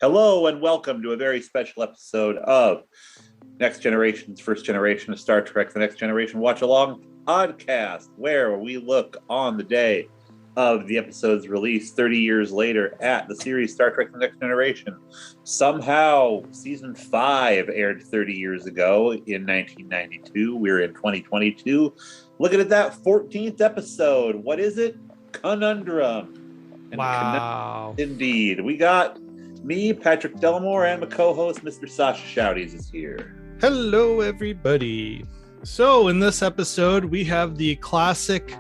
Hello and welcome to a very special episode of Next Generation's First Generation of Star Trek, the Next Generation Watch Along podcast, where we look on the day of the episode's release 30 years later at the series Star Trek, the Next Generation. Somehow, season 5 aired 30 years ago in 1992. We're in 2022. Looking at that 14th episode. What is it? Conundrum. And wow. Indeed. We got me, Patrick Delmore, and my co-host, Mr. Sascha Shouties, is here. Hello, everybody. So in this episode, we have the classic,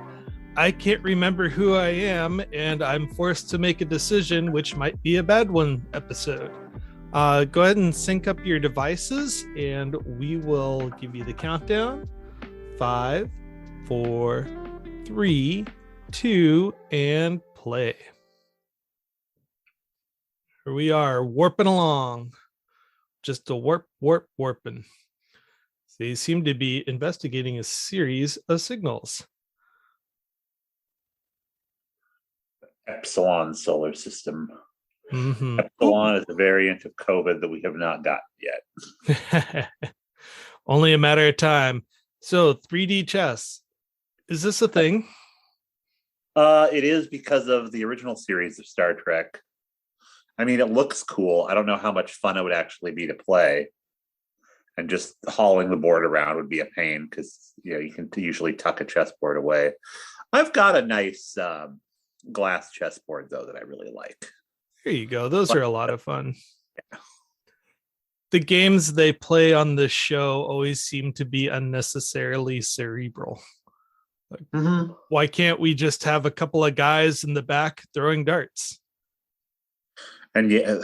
I can't remember who I am, and I'm forced to make a decision, which might be a bad one episode. Go ahead and sync up your devices, and we will give you the countdown. 5, 4, 3, 2, and play. Here we are, warping along. Just a warping. They seem to be investigating a series of signals. Epsilon solar system. Mm-hmm. Epsilon is a variant of COVID that we have not gotten yet. Only a matter of time. So 3D chess. Is this a thing? It is because of the original series of Star Trek. I mean, it looks cool. I don't know how much fun it would actually be to play. And just hauling the board around would be a pain because, you know, you can usually tuck a chessboard away. I've got a nice glass chessboard, though, that I really like. There you go. Those are a lot of fun. Yeah. The games they play on this show always seem to be unnecessarily cerebral. Like, Why can't we just have a couple of guys in the back throwing darts? And yeah,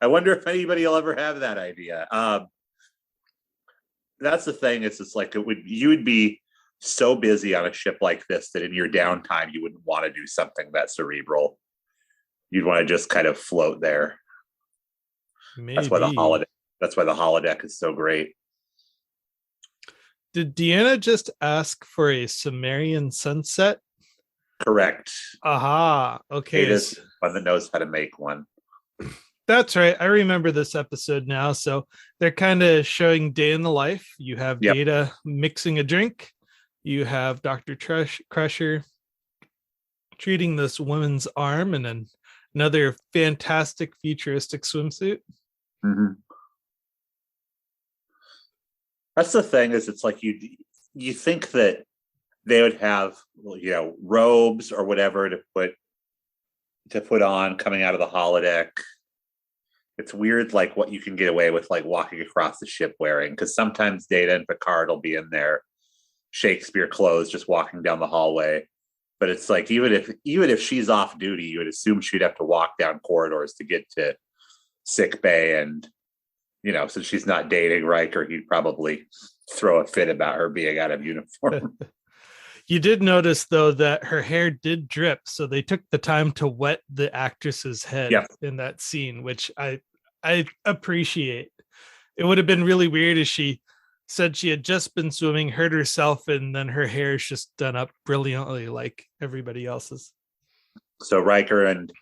I wonder if anybody will ever have that idea. That's the thing. It's just like you would be so busy on a ship like this that in your downtime you wouldn't want to do something that cerebral. You'd want to just kind of float there. Maybe. That's why the holodeck is so great. Did Deanna just ask for a Sumerian sunset? Correct. Aha. Okay. It is one that knows how to make one. That's right. I remember this episode now. So they're kind of showing day in the life. You have Data mixing a drink. You have Dr. Crusher treating this woman's arm and then another fantastic futuristic swimsuit. Mm-hmm. That's the thing is it's like you think that they would have, you know, robes or whatever to put on coming out of the holodeck. It's weird, like what you can get away with, like walking across the ship wearing, because sometimes Data and Picard will be in their Shakespeare clothes, just walking down the hallway. But it's like even if she's off duty, you would assume she'd have to walk down corridors to get to sick bay, and you know, since she's not dating Riker, he'd probably throw a fit about her being out of uniform. You did notice, though, that her hair did drip, so they took the time to wet the actress's head in that scene, which I appreciate. It would have been really weird if she said she had just been swimming, hurt herself, and then her hair is just done up brilliantly like everybody else's. So Riker and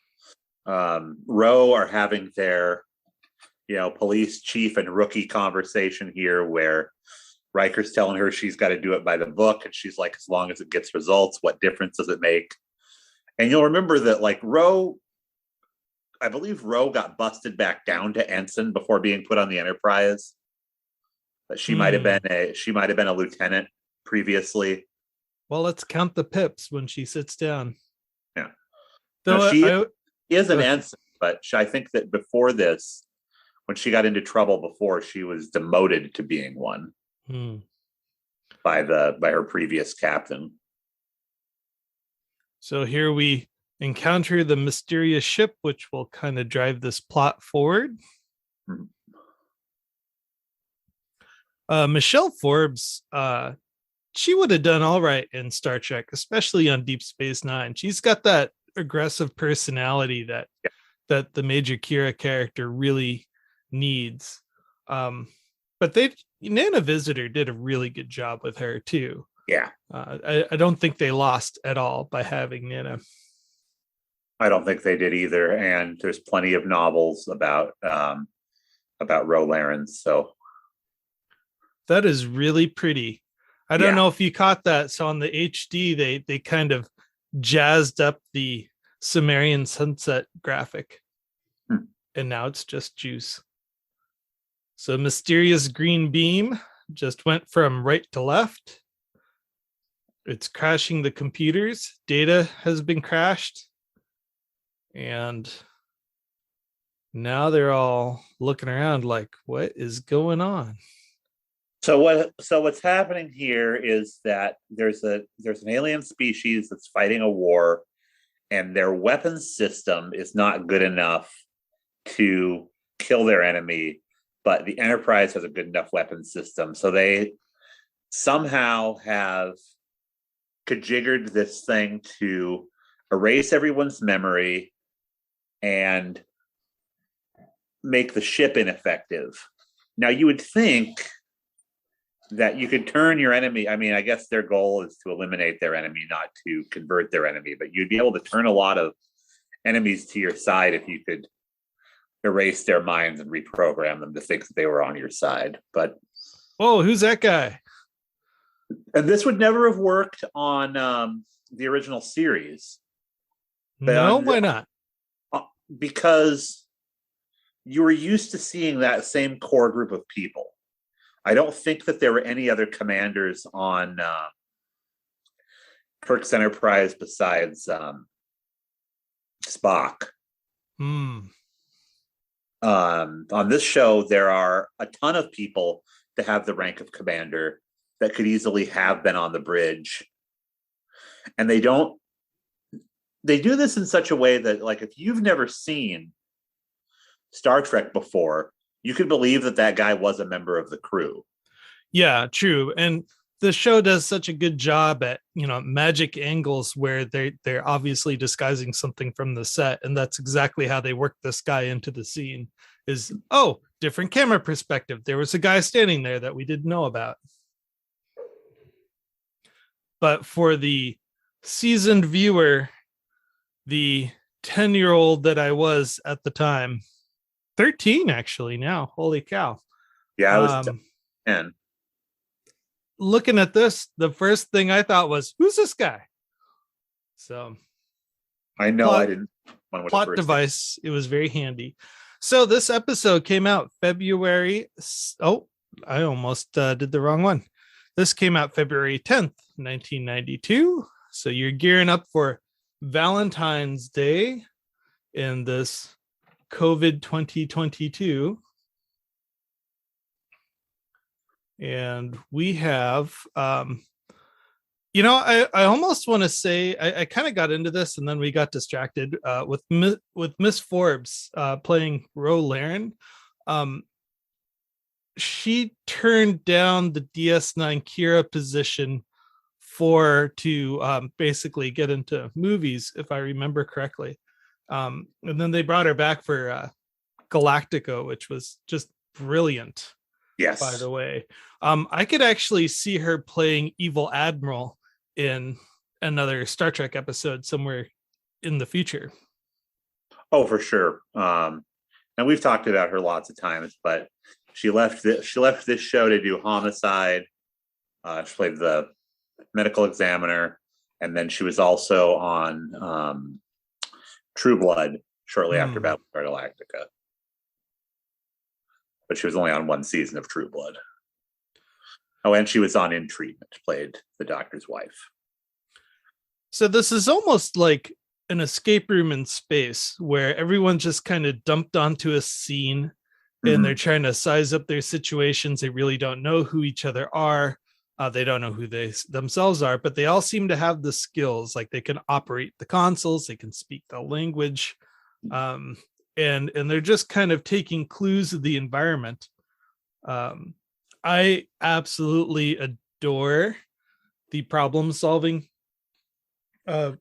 Ro are having their, you know, police chief and rookie conversation here where Riker's telling her she's got to do it by the book. And she's like, as long as it gets results, what difference does it make? And you'll remember that, like, I believe Ro got busted back down to ensign before being put on the Enterprise. But she might have been a lieutenant previously. Well, let's count the pips when she sits down. Yeah. Though she is an ensign, but I think that before this, when she got into trouble before, she was demoted to being one. By her previous captain. So here we encounter the mysterious ship, which will kind of drive this plot forward. Michelle Forbes, she would have done all right in Star Trek, especially on Deep Space Nine. She's got that aggressive personality that the Major Kira character really needs. But Nana Visitor did a really good job with her too. Yeah. I don't think they lost at all by having Nana. I don't think they did either. And there's plenty of novels about Rolarans. So That is really pretty. I don't yeah. know if you caught that. So on the HD, they kind of jazzed up the Sumerian sunset graphic, and now it's just juice. So mysterious green beam just went from right to left. It's crashing the computers. Data has been crashed. And now they're all looking around like, what is going on? So what's happening here is that there's an alien species that's fighting a war, and their weapons system is not good enough to kill their enemy, but the Enterprise has a good enough weapons system. So they somehow have configured this thing to erase everyone's memory and make the ship ineffective. Now, you would think that you could turn your enemy. I mean, I guess their goal is to eliminate their enemy, not to convert their enemy, but you'd be able to turn a lot of enemies to your side if you could erase their minds and reprogram them to think that they were on your side. But oh, who's that guy? and this would never have worked on the original series. No, why not? Because you were used to seeing that same core group of people. I don't think that there were any other commanders on Kirk's Enterprise besides Spock. On this show, there are a ton of people to have the rank of commander that could easily have been on the bridge. And they do this in such a way that, like, if you've never seen Star Trek before, you could believe that that guy was a member of the crew. Yeah, true. And the show does such a good job at, magic angles where they're obviously disguising something from the set. And that's exactly how they work this guy into the scene is, oh, different camera perspective. There was a guy standing there that we didn't know about. But for the seasoned viewer, the 10-year-old that I was at the time, 13 actually now, holy cow. Yeah, I was 10. Looking at this, the first thing I thought was, who's this guy? So I know I didn't. Plot device. It was very handy. So this episode came out February. Oh, I almost did the wrong one. This came out February 10th, 1992. So you're gearing up for Valentine's Day in this COVID 2022. And we have, I almost want to say, I kind of got into this and then we got distracted with Miss Forbes playing Ro Laren. She turned down the DS9 Kira position to basically get into movies, if I remember correctly. And then they brought her back for Galactica, which was just brilliant. Yes. By the way, I could actually see her playing Evil Admiral in another Star Trek episode somewhere in the future. Oh, for sure. And we've talked about her lots of times, but she left this show to do Homicide. She played the medical examiner, and then she was also on True Blood shortly after Battlestar Galactica. But she was only on one season of True Blood. Oh, and she was on In Treatment, played the doctor's wife. So this is almost like an escape room in space where everyone just kind of dumped onto a scene and they're trying to size up their situations. They really don't know who each other are. They don't know who they themselves are, but they all seem to have the skills. Like they can operate the consoles, they can speak the language. And they're just kind of taking clues of the environment. I absolutely adore the problem solving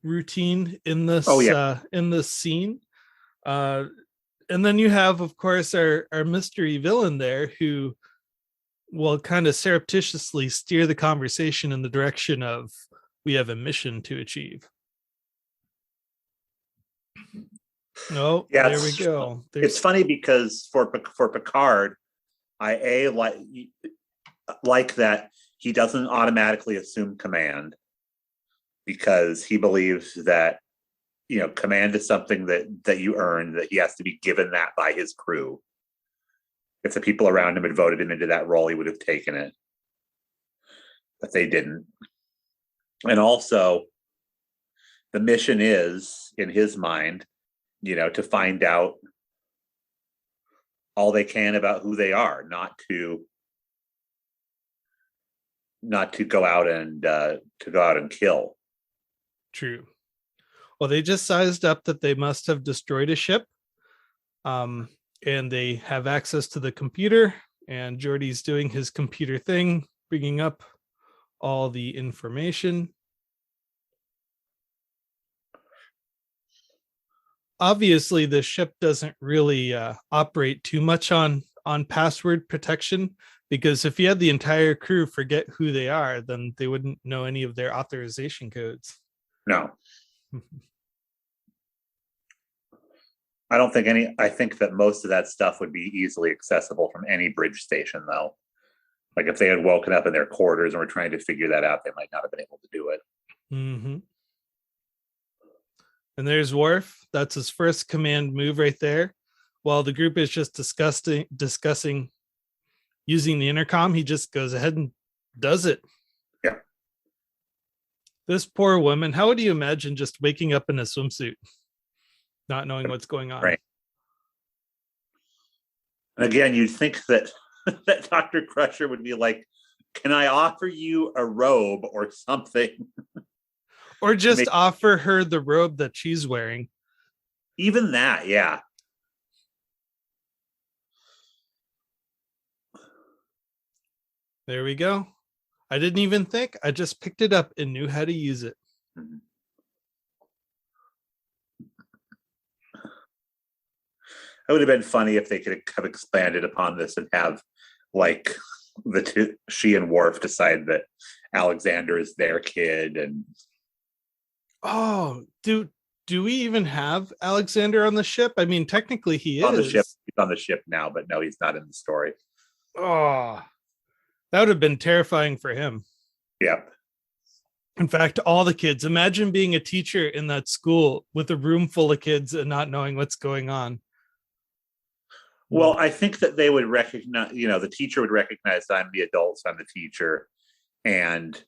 routine in this in this scene. And then you have, of course, our mystery villain there who will kind of surreptitiously steer the conversation in the direction of we have a mission to achieve. Oh, Yeah, there we go. it's funny because for Picard, like that he doesn't automatically assume command because he believes that command is something that you earn, that he has to be given that by his crew. If the people around him had voted him into that role, he would have taken it, but they didn't. And also, the mission is, in his mind, to find out all they can about who they are, not to go out and kill. True. Well, they just sized up that they must have destroyed a ship, and they have access to the computer, and Geordi's doing his computer thing, bringing up all the information. Obviously, the ship doesn't really operate too much on password protection, because if you had the entire crew forget who they are, then they wouldn't know any of their authorization codes. No. I think that most of that stuff would be easily accessible from any bridge station, though. Like if they had woken up in their quarters and were trying to figure that out, they might not have been able to do it. Mm-hmm. And there's Worf. That's his first command move right there. While the group is just discussing using the intercom, he just goes ahead and does it. Yeah. This poor woman, how would you imagine just waking up in a swimsuit, not knowing what's going on? Right. And again, you'd think that that Dr. Crusher would be like, can I offer you a robe or something? Or just offer her the robe that she's wearing. Even that, yeah. There we go. I didn't even think. I just picked it up and knew how to use it. Mm-hmm. It would have been funny if they could have expanded upon this and have like she and Worf decide that Alexander is their kid. And do we even have Alexander on the ship? I mean, technically he is on the ship. He's on the ship now, but no, he's not in the story. Oh, that would have been terrifying for him. Yep. In fact, all the kids, imagine being a teacher in that school with a room full of kids and not knowing what's going on. Well, I think that they would recognize, the teacher would recognize I'm the adult, so I'm the teacher. And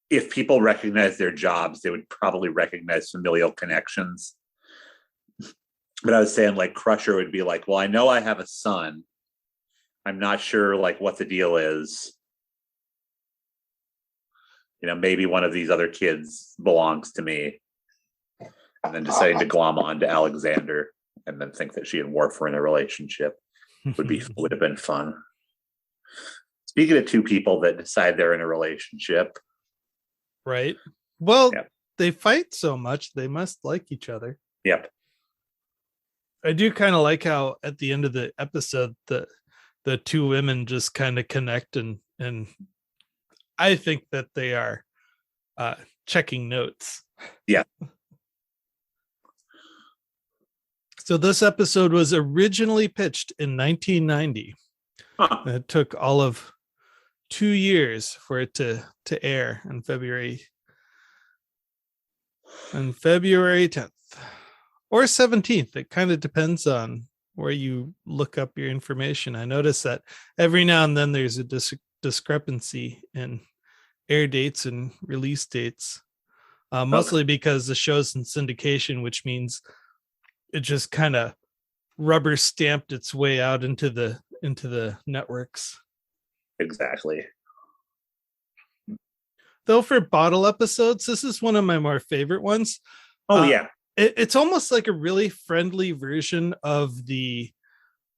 if people recognize their jobs, they would probably recognize familial connections. But I was saying, like, Crusher would be like, well, I know I have a son. I'm not sure, like, what the deal is. Maybe one of these other kids belongs to me. And then deciding to glom on to Alexander and then think that she and Worf were in a relationship would have been fun. Speaking of two people that decide they're in a relationship. Right. Well, yep. They fight so much, they must like each other. Yep. I do kind of like how at the end of the episode, the two women just kind of connect and I think that they are checking notes. Yeah. So this episode was originally pitched in 1990. Huh. It took all of 2 years for it to air on February 10th or 17th. It kind of depends on where you look up your information. I noticed that every now and then there's a discrepancy in air dates and release dates, mostly because the show's in syndication, which means it just kind of rubber stamped its way out into the networks. Exactly. Though for bottle episodes, this is one of my more favorite ones. Oh yeah. It's almost like a really friendly version of the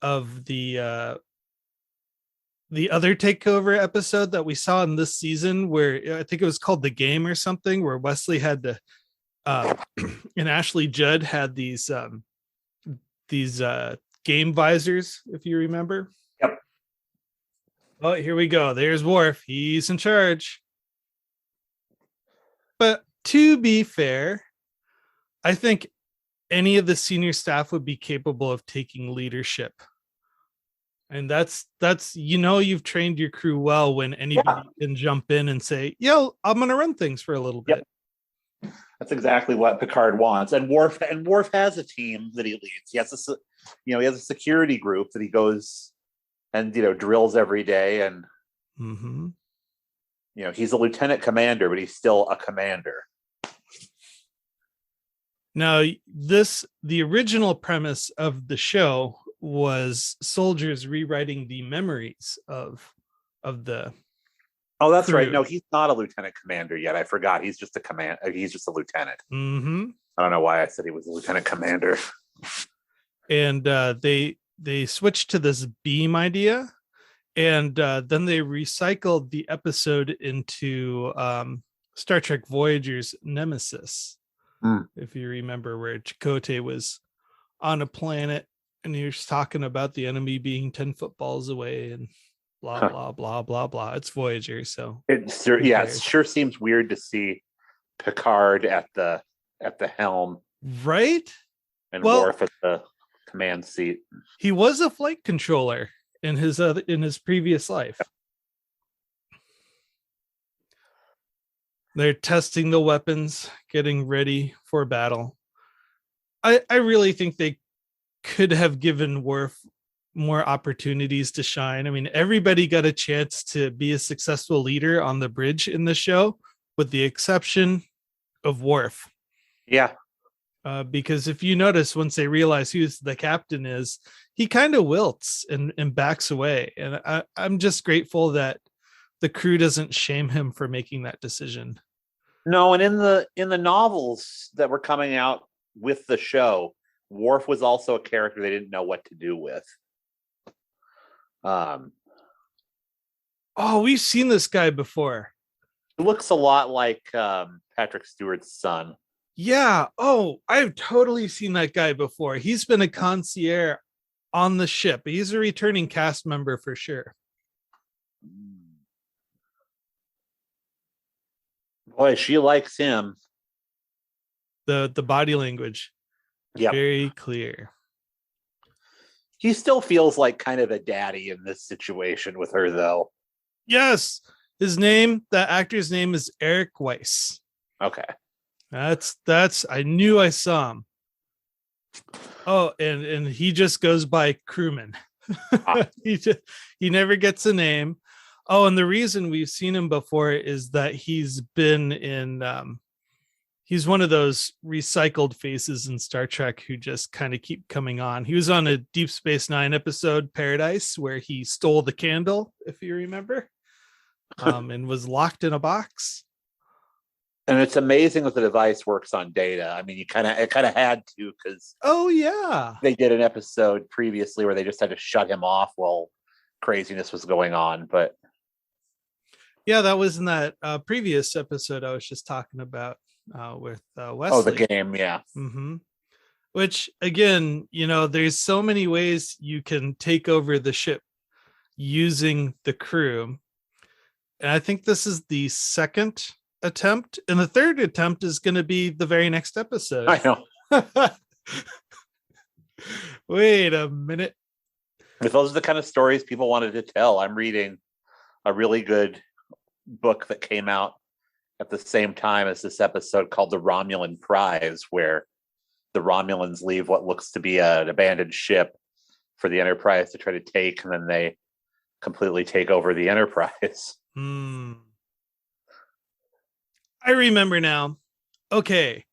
other takeover episode that we saw in this season, where I think it was called The Game or something, where Wesley had to and Ashley Judd had these game visors, if you remember. Yep. Oh, here we go. There's Worf. He's in charge. But to be fair, I think any of the senior staff would be capable of taking leadership. And that's you've trained your crew well when anybody can jump in and say, yo, I'm gonna run things for a little bit. That's exactly what Picard wants. And Worf has a team that he leads. He has a security group that he goes and drills every day. And he's a lieutenant commander, but he's still a commander. Now, the original premise of the show was soldiers rewriting the memories of the. Oh, that's crew. Right. No, he's not a lieutenant commander yet. I forgot. He's just he's just a lieutenant. I don't know why I said he was a lieutenant commander. And they switched to this beam idea, and then they recycled the episode into Star Trek Voyager's Nemesis. If you remember, where Chakotay was on a planet and he was talking about the enemy being 10 footballs away and blah, blah, blah, blah, blah. It's Voyager. So it sure seems weird to see Picard at the helm. Right. And Worf at the command seat. He was a flight controller in his previous life. They're testing the weapons, getting ready for battle. I really think they could have given Worf more opportunities to shine. I mean, everybody got a chance to be a successful leader on the bridge in the show, with the exception of Worf. Yeah. Because if you notice, once they realize who the captain is, he kind of wilts and backs away. And I'm just grateful that the crew doesn't shame him for making that decision. No, and in the novels that were coming out with the show, Worf was also a character they didn't know what to do with. We've seen this guy before. He looks a lot like Patrick Stewart's son. Yeah. Oh, I've totally seen that guy before. He's been a concierge on the ship. He's a returning cast member for sure. Boy, she likes him. The body language. Yeah. Very clear. He still feels like kind of a daddy in this situation with her, though. Yes. The actor's name is Eric Weiss. Okay. That's I knew I saw him. Oh, and he just goes by crewman. He never gets a name. Oh, and the reason we've seen him before is that he's been in he's one of those recycled faces in Star Trek who just kind of keep coming on. He was on a Deep Space Nine episode, Paradise, where he stole the candle, if you remember, and was locked in a box. And it's amazing that the device works on data. I mean, it kind of had to, because they did an episode previously where they just had to shut him off while craziness was going on. But yeah, that was in that previous episode I was just talking about with Wesley. Oh, the game, yeah. Mm-hmm. Which, again, there's so many ways you can take over the ship using the crew. And I think this is the second attempt, and the third attempt is going to be the very next episode. I know. Wait a minute. If those are the kind of stories people wanted to tell, I'm reading a really good book that came out at the same time as this episode called The Romulan Prize, where the Romulans leave what looks to be an abandoned ship for the Enterprise to try to take, and then they completely take over the Enterprise. I remember now. Okay.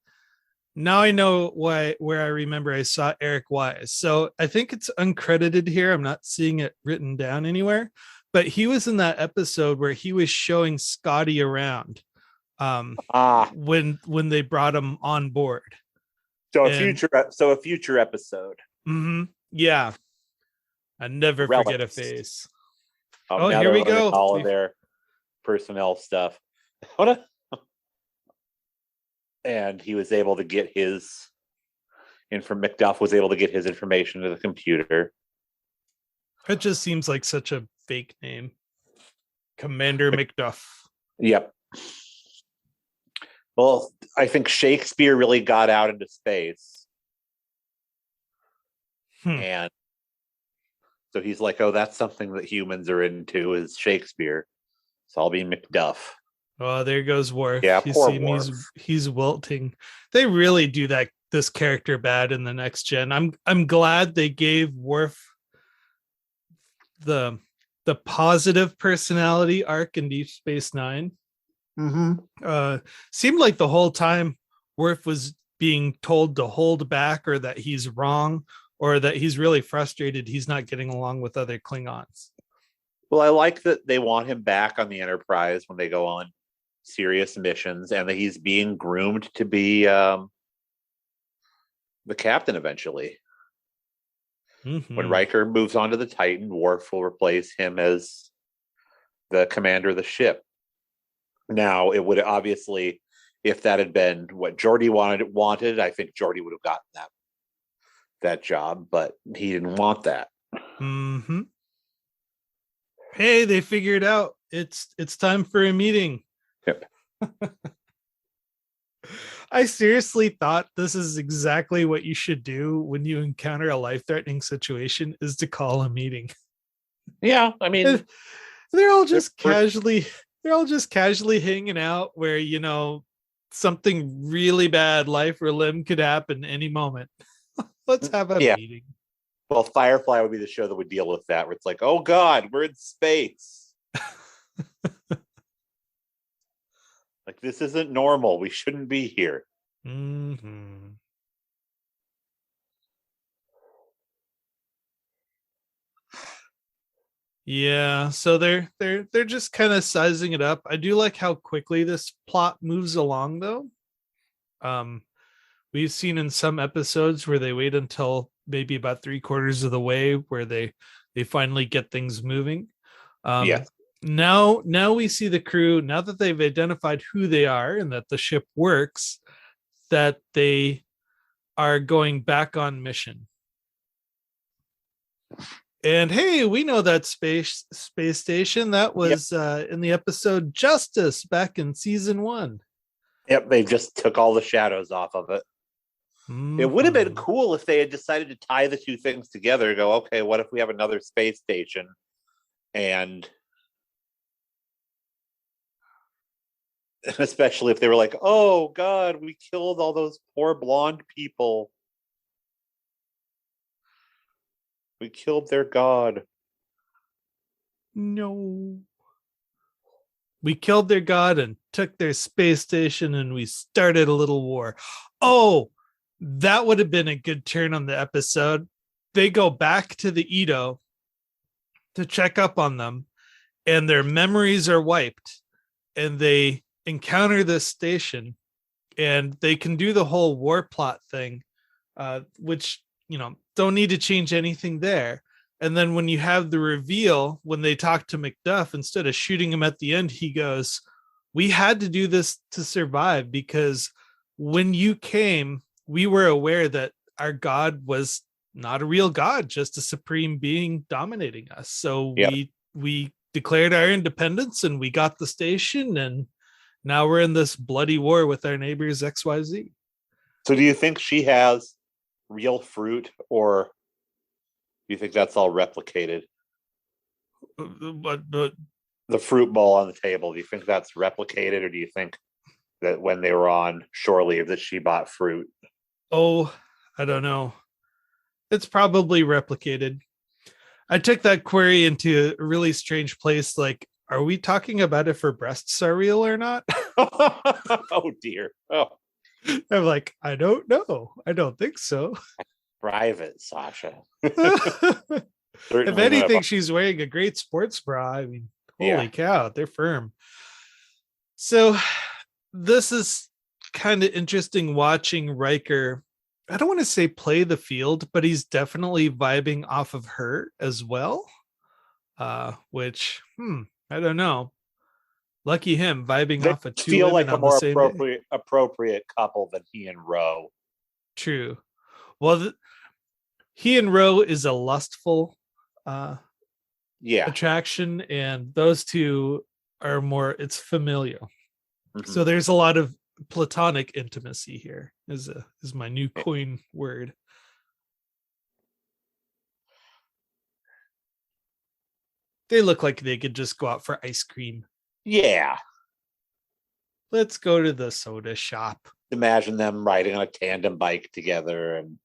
Now I know where I remember I saw Eric Wise. So I think it's uncredited here. I'm not seeing it written down anywhere, but he was in that episode where he was showing Scotty around when they brought him on board. So a future episode. Mm-hmm. Yeah. I never forget a face. Here we go. All of their personnel stuff. And he was able to get Macduff was able to get his information to the computer. It just seems like such a fake name. Commander Macduff. Yep. Well, I think Shakespeare really got out into space. And so he's like, oh, that's something that humans are into is Shakespeare. So I'll be Macduff. Oh, there goes Worf. Yeah, You poor see him, Worf. he's wilting. They really do this character bad in the next gen. I'm glad they gave Worf the positive personality arc in Deep Space Nine. Seemed like the whole time Worf was being told to hold back, or that he's wrong, or that he's really frustrated he's not getting along with other Klingons. Well, I like that they want him back on the Enterprise when they go on serious missions, and that he's being groomed to be the captain eventually. When Riker moves on to the Titan, Worf will replace him as the commander of the ship. Now, it would obviously, if that had been what Geordi wanted, I think Geordi would have gotten that job, but he didn't want that. Hey, they figured out it's time for a meeting. Yep. I seriously thought this is exactly what you should do when you encounter a life-threatening situation, is to call a meeting. Yeah, I mean, they're all just casually hanging out where, you know, something really bad, life or limb, could happen any moment. Let's have a meeting. Well, Firefly would be the show that would deal with that, where it's like, oh God, we're in space. Like, this isn't normal. We shouldn't be here. Yeah, so they're just kind of sizing it up. I do like how quickly this plot moves along, though. We've seen in some episodes where they wait until maybe about 3/4 of the way where they finally get things moving. Yes. Now we see the crew, now that they've identified who they are and that the ship works, that they are going back on mission. And hey, we know that space station. That was in the episode Justice back in season 1. Yep, they just took all the shadows off of it. It would have been cool if they had decided to tie the two things together, go, okay, what if we have another space station? And especially if they were like, oh God, we killed all those poor blonde people. We killed their god. No. We killed their god and took their space station, and we started a little war. Oh, that would have been a good turn on the episode. They go back to the Edo to check up on them, and their memories are wiped, and they encounter this station, and they can do the whole war plot thing, which, you know, don't need to change anything there. And then when you have the reveal, when they talk to Macduff, instead of shooting him at the end, he goes, we had to do this to survive, because when you came, we were aware that our god was not a real god, just a supreme being dominating us. So we declared our independence, and we got the station, and now we're in this bloody war with our neighbors XYZ. So do you think she has real fruit, or do you think that's all replicated? But the fruit bowl on the table, do you think that's replicated, or do you think that when they were on shore leave that she bought fruit? Oh, I don't know. It's probably replicated. I took that query into a really strange place. Like, are we talking about if her breasts are real or not? Oh dear. Oh, I'm like, I don't know. I don't think so. Private Sasha. If anything, she's wearing a great sports bra. I mean, holy cow, they're firm. So this is kind of interesting watching Riker. I don't want to say play the field, but he's definitely vibing off of her as well. Which, I don't know. Lucky him, vibing off of two feel women like a more appropriate couple than he and Ro. True. Well, he and Ro is a lustful attraction, and those two are more, it's familial. So there's a lot of platonic intimacy here is my new coin word. They look like they could just go out for ice cream. Yeah. Let's go to the soda shop. Imagine them riding on a tandem bike together, and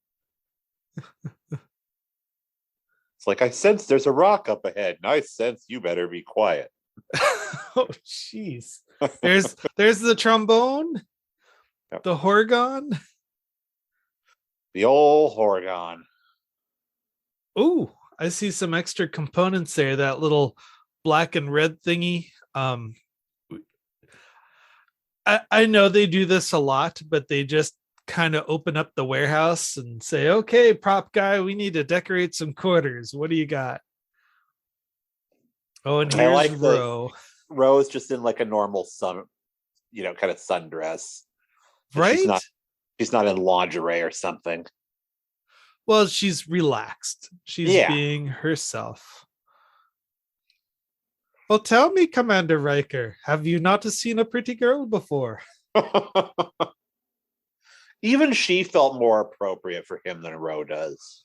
it's like, I sense there's a rock up ahead, and I sense you better be quiet. Oh, jeez. There's the trombone, Yep. the horgon. The old horgon. Ooh, I see some extra components there. That little black and red thingy. I know they do this a lot, but they just kind of open up the warehouse and say, okay, prop guy, we need to decorate some quarters. What do you got? Oh, and here's like Ro. Ro's just in like a normal sun, kind of sundress. Right? She's not in lingerie or something. Well, she's relaxed. She's being herself. Well, tell me, Commander Riker, have you not seen a pretty girl before? Even she felt more appropriate for him than Ro does.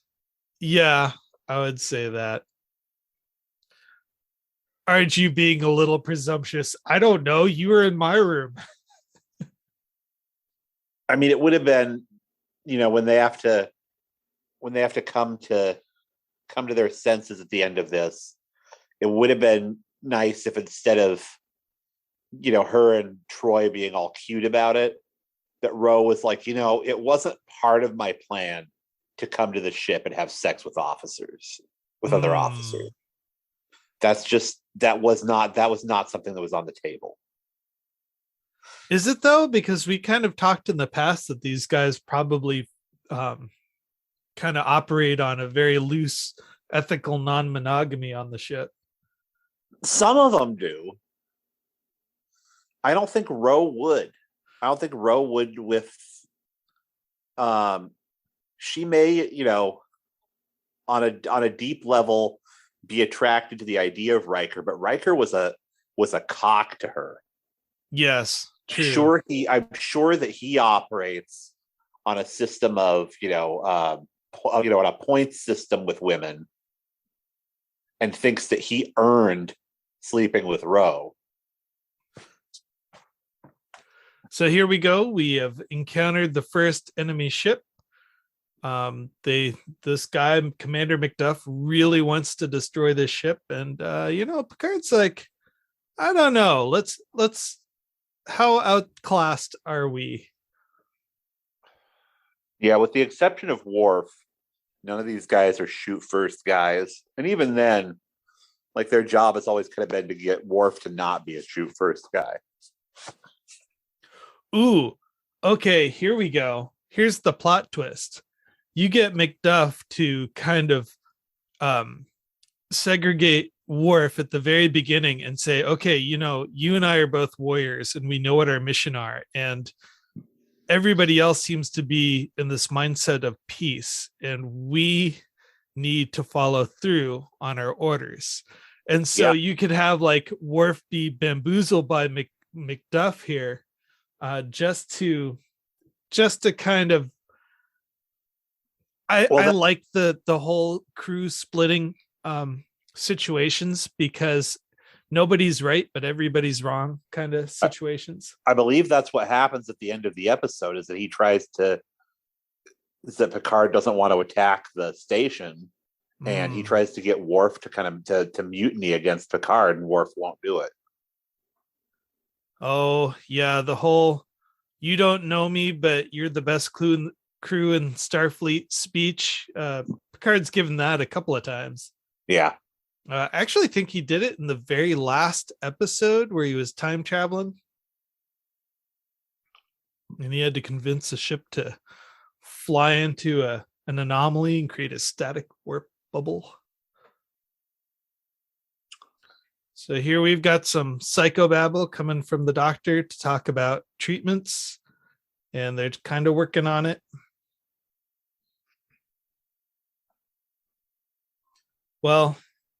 Yeah, I would say that. Aren't you being a little presumptuous? I don't know. You were in my room. I mean, it would have been, when they have to come to their senses at the end of this, it would have been nice if instead of, her and Troy being all cute about it, that Ro was like, it wasn't part of my plan to come to the ship and have sex with other officers. That was not something that was on the table. Is it though? Because we kind of talked in the past that these guys probably kind of operate on a very loose ethical non-monogamy on the ship. Some of them do. I don't think Ro would. With she may, on a deep level be attracted to the idea of Riker, but Riker was a cock to her. Yes, true. I'm sure that he operates on a system of, on a point system with women, and thinks that he earned sleeping with Ro. So here we go. We have encountered the first enemy ship. This guy, Commander McDuff, really wants to destroy this ship, and Picard's like, I don't know. Let's how outclassed are we? Yeah, with the exception of Worf, none of these guys are shoot first guys. And even then, like, their job has always kind of been to get Worf to not be a shoot first guy. Ooh, okay, here we go. Here's the plot twist. You get McDuff to kind of segregate Worf at the very beginning and say, okay, you and I are both warriors and we know what our mission are. And everybody else seems to be in this mindset of peace, and we need to follow through on our orders. And so you could have like Worf be bamboozled by McDuff here, just to kind of, I like the whole crew splitting situations, because nobody's right but everybody's wrong kind of situations. I believe that's what happens at the end of the episode, is that Picard doesn't want to attack the station, and he tries to get Worf to kind of to mutiny against Picard, and Worf won't do it. Oh yeah, the whole "you don't know me but you're the best crew in Starfleet" speech. Picard's given that a couple of times. Yeah. I actually think he did it in the very last episode where he was time traveling, and he had to convince the ship to fly into an anomaly and create a static warp bubble. So here we've got some psychobabble coming from the doctor to talk about treatments, and they're kind of working on it. Well,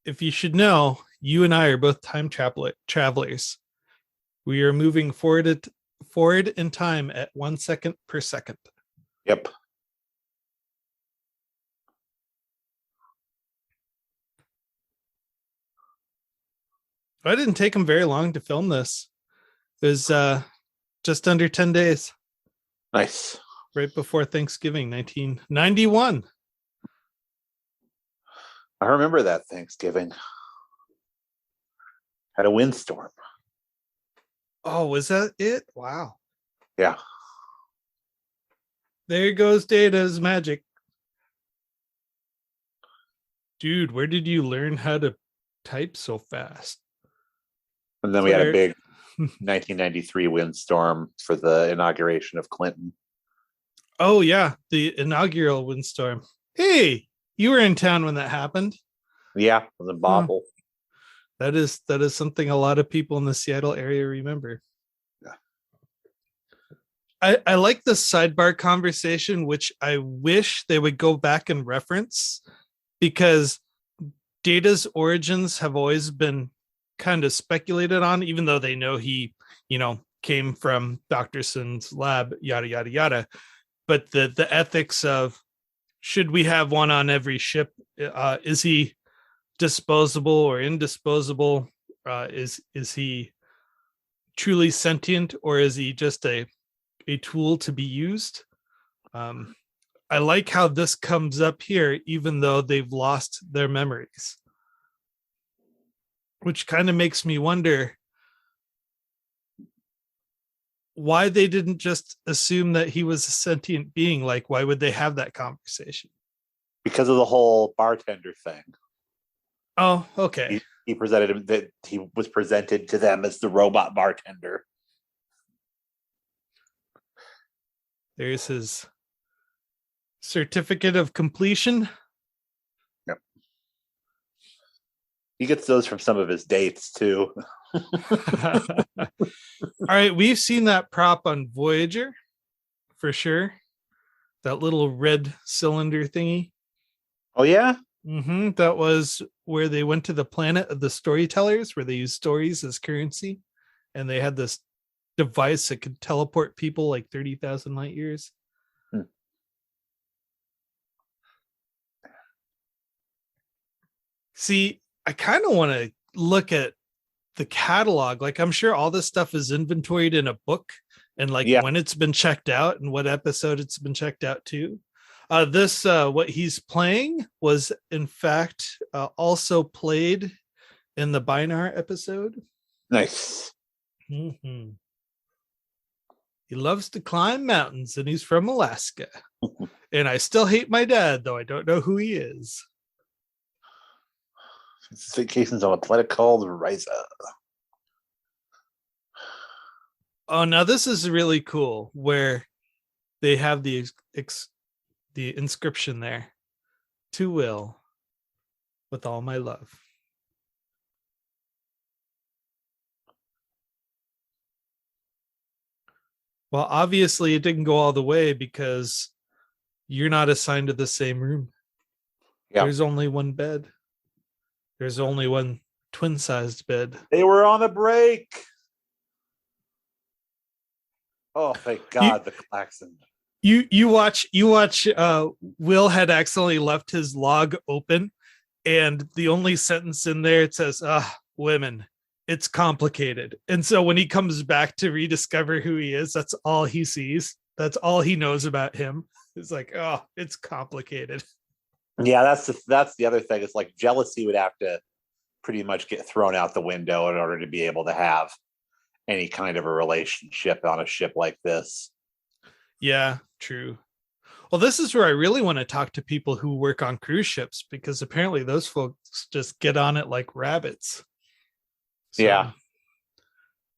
if you should know, you and I are both time travelers. We are moving forward forward in time at 1 second per second. Yep. It didn't take him very long to film this. It was just under 10 days. Nice. Right before Thanksgiving, 1991. I remember that Thanksgiving. Had a windstorm. Oh, was that it? Wow. Yeah. There goes Data's magic. Dude, where did you learn how to type so fast? And then we had a big 1993 windstorm for the inauguration of Clinton. Oh, yeah. The inaugural windstorm. Hey, you were in town when that happened. Yeah, it was a bobble. That is something a lot of people in the Seattle area remember. Yeah. I like this sidebar conversation, which I wish they would go back and reference, because Data's origins have always been kind of speculated on, even though they know he, came from Dr. Sun's lab, yada, yada, yada. But the ethics of, should we have one on every ship? Is he disposable or indisposable? Is he truly sentient, or is he just a tool to be used? I like how this comes up here, even though they've lost their memories, which kind of makes me wonder why they didn't just assume that he was a sentient being. Like, why would they have that conversation? Because of the whole bartender thing. Oh, okay. He presented him, that he was presented to them as the robot bartender. There's his certificate of completion. Yep. He gets those from some of his dates too. All right, we've seen that prop on Voyager for sure. That little red cylinder thingy. Oh yeah. That was where they went to the planet of the storytellers, where they used stories as currency, and they had this device that could teleport people like 30,000 light years. See, I kind of want to look at the catalog. Like, I'm sure all this stuff is inventoried in a book, and like when it's been checked out and what episode it's been checked out to. This what he's playing was in fact also played in the Binar episode. Nice. He loves to climb mountains, and he's from Alaska. And I still hate my dad, though I don't know who he is. Vacations on a planet called Risa. Oh, now this is really cool, where they have the inscription there: "To Will, with all my love." Well, obviously it didn't go all the way, because you're not assigned to the same room. Yeah. There's only one bed. There's only one twin-sized bed. They were on a break. Oh, thank God, the klaxon. You watch Will had accidentally left his log open, and the only sentence in there, it says, women, it's complicated. And so when he comes back to rediscover who he is, that's all he sees. That's all he knows about him. It's like, oh, it's complicated. Yeah, that's the other thing. It's like jealousy would have to pretty much get thrown out the window in order to be able to have any kind of a relationship on a ship like this. Yeah, true. Well, this is where I really want to talk to people who work on cruise ships, because apparently those folks just get on it like rabbits. So yeah.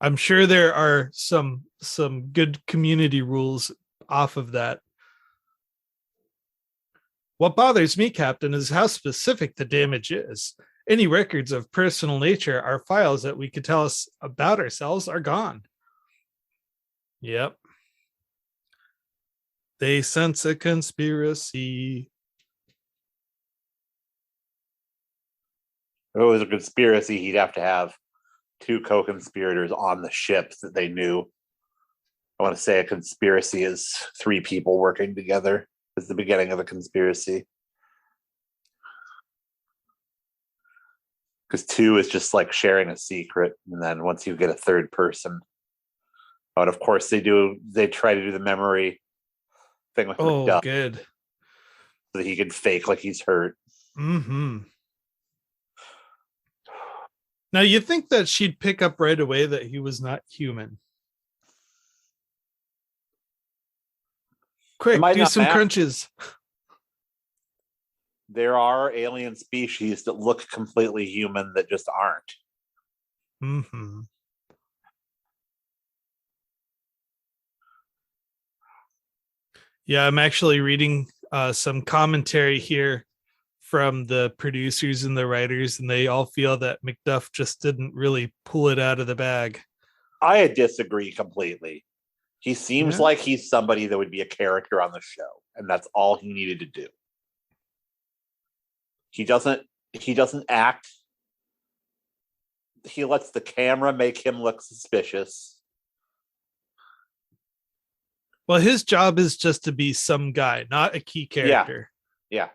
I'm sure there are some good community rules off of that. What bothers me, Captain, is how specific the damage is. Any records of personal nature, our files that we could tell us about ourselves, are gone. Yep. They sense a conspiracy. If it was a conspiracy, he'd have to have 2 co-conspirators on the ship that they knew. I want to say a conspiracy is three people working together is the beginning of a conspiracy. Because two is just like sharing a secret. And then once you get a third person, but of course they try to do the memory thing with McDuff good. so that he can fake like he's hurt. Mm-hmm. Now you'd think that she'd pick up right away that he was not human. Quick, do some crunches. There are alien species that look completely human that just aren't. Mm-hmm. Yeah, I'm actually reading some commentary here from the producers and the writers, and they all feel that McDuff just didn't really pull it out of the bag. I disagree completely. He seems like he's somebody that would be a character on the show, and that's all he needed to do. He doesn't act. He lets the camera make him look suspicious. Well, his job is just to be some guy, not a key character. Yeah.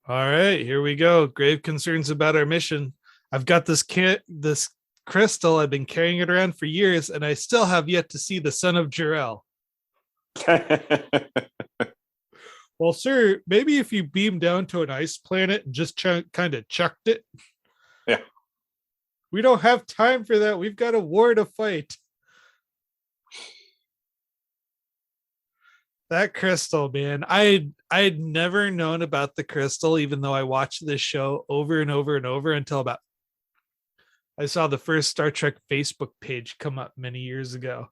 All right, here we go. Grave concerns about our mission. I've got this crystal. I've been carrying it around for years, and I still have yet to see the son of Jor-El. Well, sir, maybe if you beamed down to an ice planet and just kind of chucked it. Yeah. We don't have time for that. We've got a war to fight. That crystal, man. I'd never known about the crystal, even though I watched this show over and over and over until I saw the first Star Trek Facebook page come up many years ago.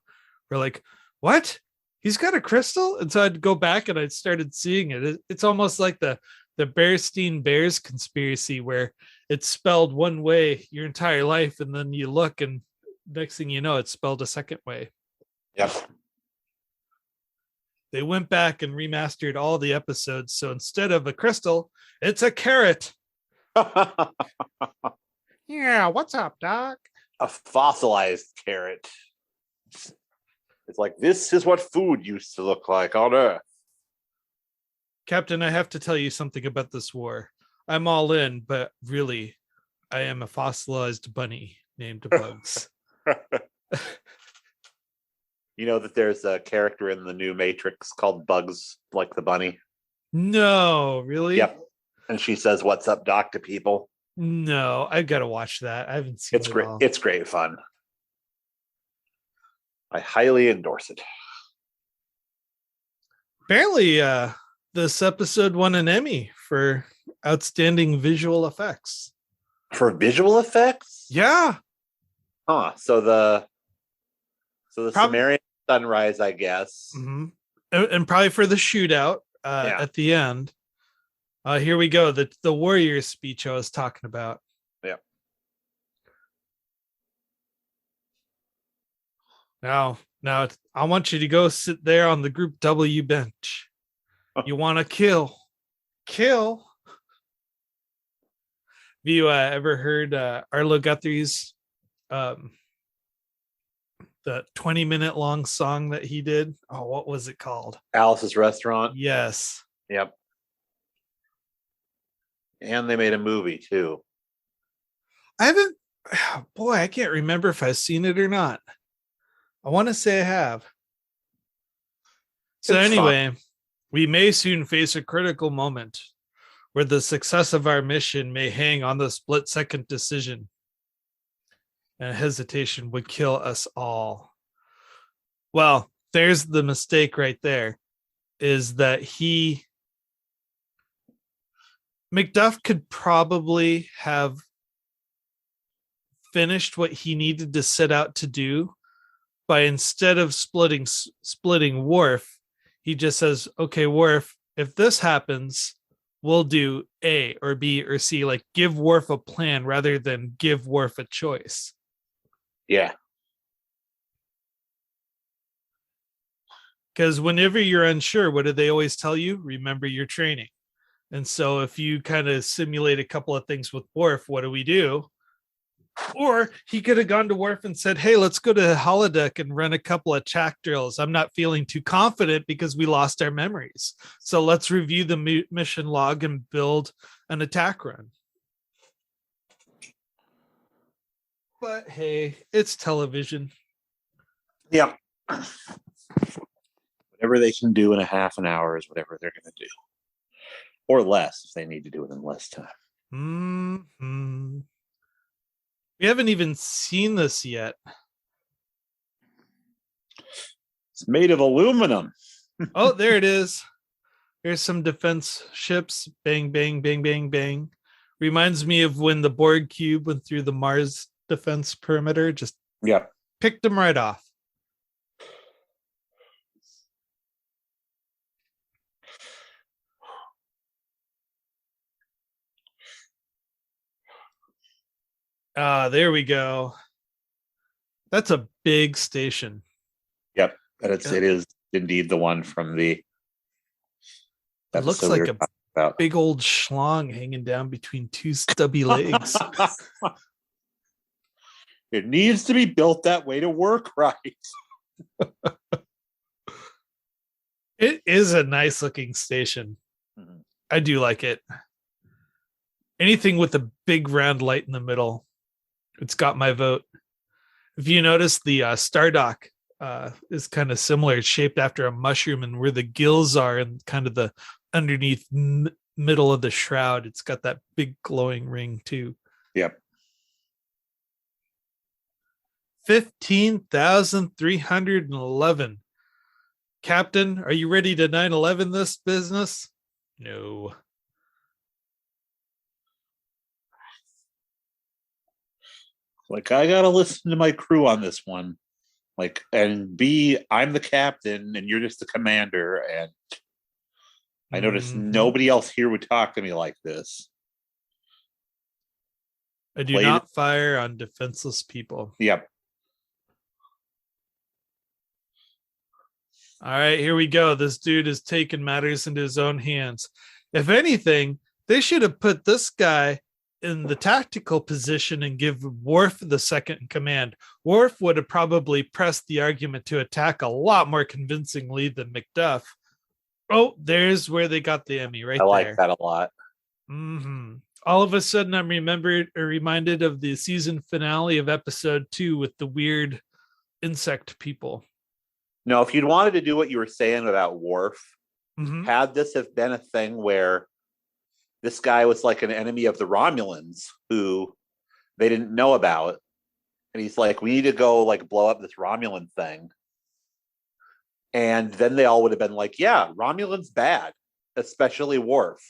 We're like, what? He's got a crystal? And so I'd go back and I started seeing it. It's almost like the Bearstein Bears conspiracy, where it's spelled one way your entire life, and then you look and next thing you know, it's spelled a second way. Yep. They went back and remastered all the episodes. So instead of a crystal, it's a carrot. Yeah, what's up, Doc? A fossilized carrot. It's like, this is what food used to look like on Earth. Captain, I have to tell you something about this war. I'm all in, but really, I am a fossilized bunny named Bugs. You know that there's a character in the new Matrix called Bugs, like the bunny? No, really? Yep. And she says, "What's up, Doc?" to people. No, I've got to watch that. I haven't seen it. It's great fun. I highly endorse it. Apparently, this episode won an Emmy for outstanding visual effects. For visual effects? Yeah. Huh. So the Sumerian sunrise, I guess. Mm-hmm. And probably for the shootout at the end. Here we go. The warrior speech I was talking about. Yeah. Now I want you to go sit there on the Group W bench. You want to kill. Have you ever heard Arlo Guthrie's the 20-minute long song that he did? Oh, what was it called? Alice's Restaurant. Yes. Yep. And they made a movie too. I can't remember if I've seen it or not. I want to say I have. So anyway, we may soon face a critical moment where the success of our mission may hang on the split-second decision. And hesitation would kill us all. Well, there's the mistake right there, is that McDuff could probably have finished what he needed to set out to do by, instead of splitting Worf, he just says, okay, Worf, if this happens, we'll do A or B or C, like give Worf a plan rather than give Worf a choice. Yeah. Because whenever you're unsure, what do they always tell you? Remember your training. And so if you kind of simulate a couple of things with Worf, what do we do? Or he could have gone to Worf and said, hey, let's go to the holodeck and run a couple of attack drills. I'm not feeling too confident because we lost our memories. So let's review the mission log and build an attack run. But hey, it's television. Yeah. Whatever they can do in a half an hour is whatever they're going to do. Or less if they need to do it in less time. Mm-hmm. We haven't even seen this yet. It's made of aluminum. Oh, there it is. Here's some defense ships. Bang, bang, bang, bang, bang. Reminds me of when the Borg cube went through the Mars defense perimeter. Just picked them right off. There we go. That's a big station. Yep. But it is indeed the one from the. It looks like a big old schlong hanging down between two stubby legs. It needs to be built that way to work right. It is a nice looking station. Mm-hmm. I do like it. Anything with a big round light in the middle, it's got my vote. If you notice, the Stardock is kind of similar. It's shaped after a mushroom, and where the gills are and kind of the underneath middle of the shroud, it's got that big glowing ring too. Yep. 15,311. Captain, are you ready to 9/11 this business? No. Like, I gotta listen to my crew on this one. Like, and B, I'm the captain and you're just the commander, and I noticed nobody else here would talk to me like this. I do not fire on defenseless people. Yep. All right, here we go. This dude is taking matters into his own hands. If anything, they should have put this guy in the tactical position and give Worf the second in command. Worf would have probably pressed the argument to attack a lot more convincingly than McDuff. Oh, there's where they got the Emmy right there. I like that a lot. Mm-hmm. All of a sudden, I'm reminded of the season finale of episode 2 with the weird insect people. No, if you'd wanted to do what you were saying about Worf, had this have been a thing where this guy was like an enemy of the Romulans who they didn't know about, and he's like, we need to go like blow up this Romulan thing. And then they all would have been like, yeah, Romulan's bad, especially Worf.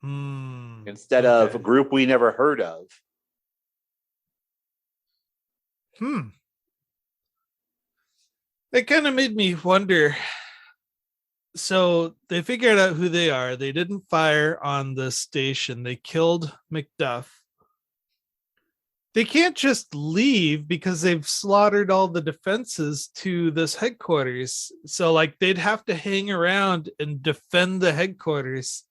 Instead of a group we never heard of. It kind of made me wonder. So they figured out who they are. They didn't fire on the station. They killed McDuff. They can't just leave because they've slaughtered all the defenses to this headquarters. So like they'd have to hang around and defend the headquarters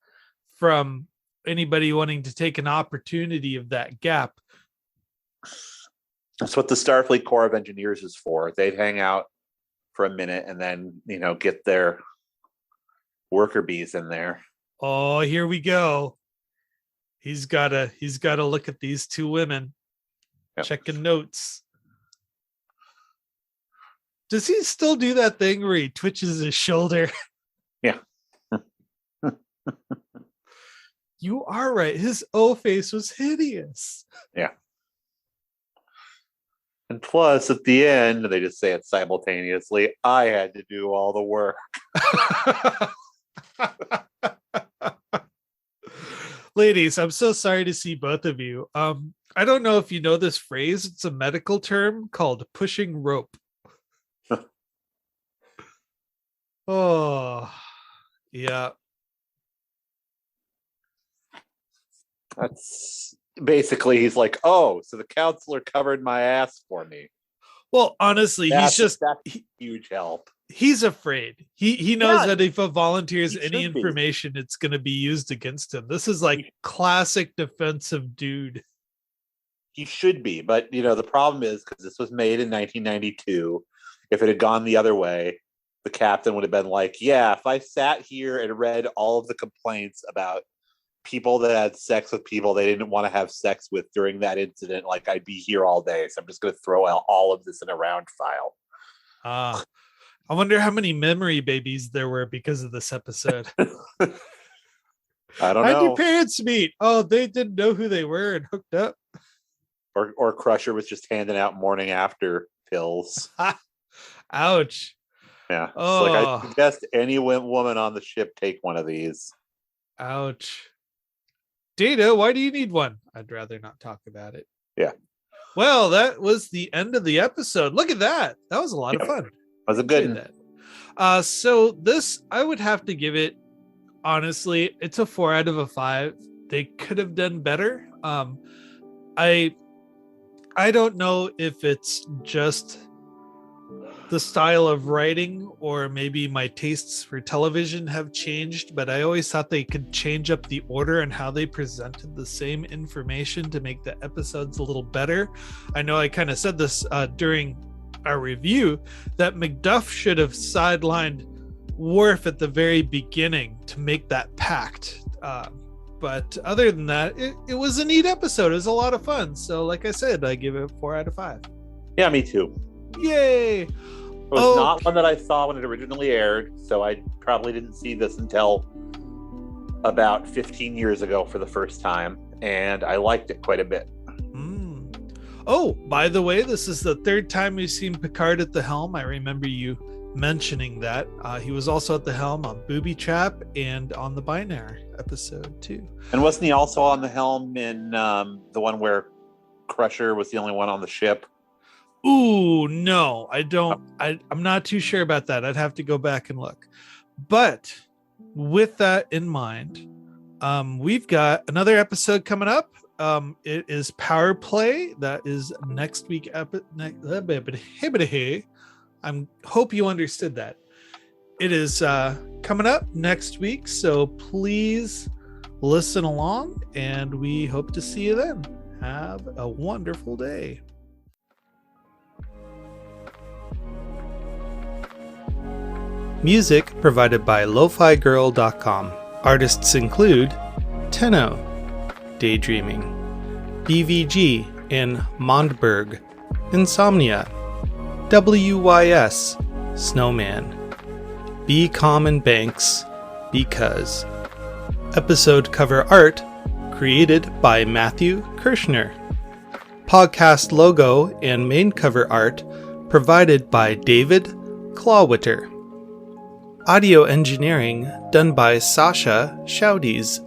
from anybody wanting to take an opportunity of that gap. That's what the Starfleet Corps of Engineers is for. They'd hang out for a minute and then, get their worker bees in there. Oh, here we go. He's gotta look at these two women. Yep. Checking notes. Does he still do that thing where he twitches his shoulder? Yeah. You are right. His O face was hideous. Yeah. And plus, at the end, they just say it simultaneously. I had to do all the work. Ladies, I'm so sorry to see both of you. I don't know if you know this phrase. It's a medical term called pushing rope. Oh, yeah. That's basically, he's like, oh, so the counselor covered my ass for me. Well, honestly, That's huge help. he's afraid. He knows Yeah, that if he volunteers he any should be. information, it's going to be used against him. This is like classic defensive dude. He should be, but the problem is because this was made in 1992. If it had gone the other way, the captain would have been like, "Yeah, if I sat here and read all of the complaints about people that had sex with people they didn't want to have sex with during that incident, like I'd be here all day. So I'm just going to throw out all of this in a round file." I wonder how many memory babies there were because of this episode. I don't How'd know. your parents meet? Oh, they didn't know who they were and hooked up. Or Crusher was just handing out morning after pills. Ouch. Yeah. Oh. Like I suggest any woman on the ship take one of these. Ouch. Data, why do you need one? I'd rather not talk about it. Yeah. Well, that was the end of the episode. Look at that. That was a lot of fun. Was a good one. So this, I would have to give it, honestly, it's a 4 out of 5. They could have done better. I don't know if it's just the style of writing or maybe my tastes for television have changed, but I always thought they could change up the order and how they presented the same information to make the episodes a little better. I know I kind of said this during our review that McDuff should have sidelined Worf at the very beginning to make that pact. But other than that, it was a neat episode. It was a lot of fun. So like I said, I give it 4 out of 5. Yeah, me too. Yay. It was not one that I saw when it originally aired, so I probably didn't see this until about 15 years ago for the first time, and I liked it quite a bit. Oh, by the way, this is the 3rd time we've seen Picard at the helm. I remember you mentioning that. He was also at the helm on Booby Trap and on the Binary episode too. And wasn't he also on the helm in the one where Crusher was the only one on the ship? Ooh, no, I don't. I'm not too sure about that. I'd have to go back and look. But with that in mind, we've got another episode coming up. It is Power Play. That is next week. I hope you understood that. It is coming up next week, so please listen along, and we hope to see you then. Have a wonderful day. Music provided by lofigirl.com. Artists include Tenno, Daydreaming, BVG in Mondberg, Insomnia, WYS, Snowman, Be Calm and Banks, Because. Episode cover art created by Matthew Kirschner. Podcast logo and main cover art provided by David Clawwitter. Audio engineering done by Sascha Schaudies.